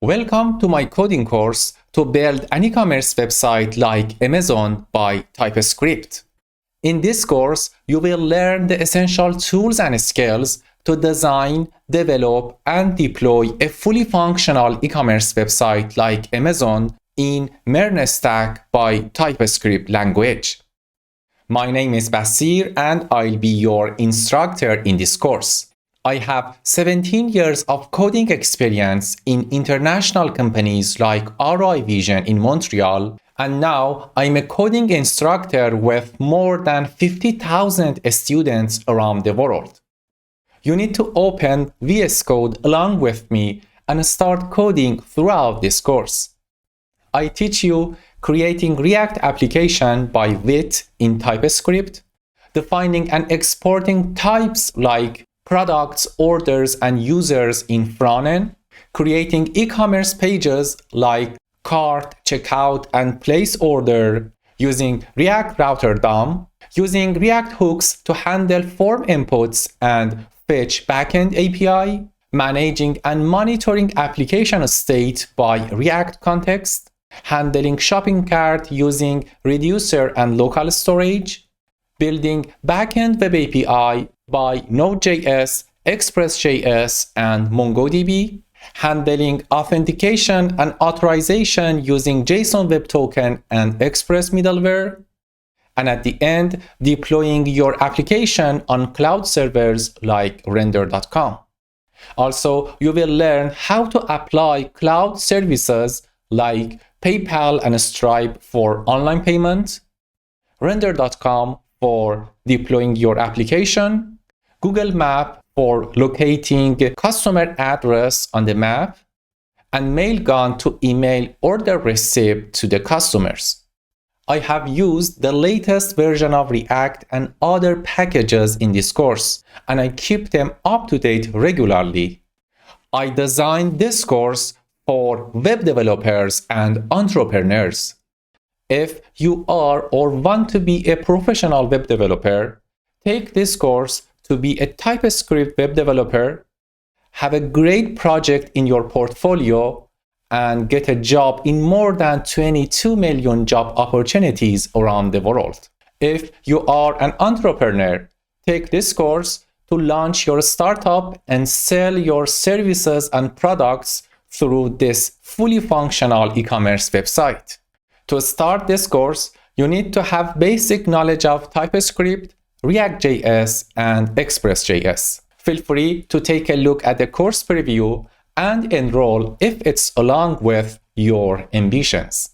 Welcome to my coding course to build an e-commerce website like Amazon by TypeScript. In this course, you will learn the essential tools and skills to design, develop, and deploy a fully functional e-commerce website like Amazon in MERN Stack by TypeScript language. My name is Basir and I'll be your instructor in this course. I have 17 years of coding experience in international companies like ROI Vision in Montreal, and now I'm a coding instructor with more than 50,000 students around the world. You need to open VS Code along with me and start coding throughout this course. I teach you creating React application by Vite in TypeScript, defining and exporting types like products, orders, and users in frontend, creating e-commerce pages like cart, checkout, and place order using React Router DOM, using React hooks to handle form inputs and fetch backend API, managing and monitoring application state by React Context, handling shopping cart using Reducer and local storage, building backend web API by Node.js, Express.js, and MongoDB, handling authentication and authorization using JSON Web Token and Express middleware, and at the end, deploying your application on cloud servers like Render.com. Also, you will learn how to apply cloud services like PayPal and Stripe for online payment, Render.com for deploying your application, Google Map for locating customer address on the map, and Mailgun to email order receipt to the customers. I have used the latest version of React and other packages in this course, and I keep them up to date regularly. I designed this course for web developers and entrepreneurs. If you are or want to be a professional web developer, take this course to be a TypeScript web developer, have a great project in your portfolio, and get a job in more than 22 million job opportunities around the world. If you are an entrepreneur, take this course to launch your startup and sell your services and products through this fully functional e-commerce website. To start this course, you need to have basic knowledge of TypeScript, React.js, and Express.js. Feel free to take a look at the course preview and enroll if it's along with your ambitions.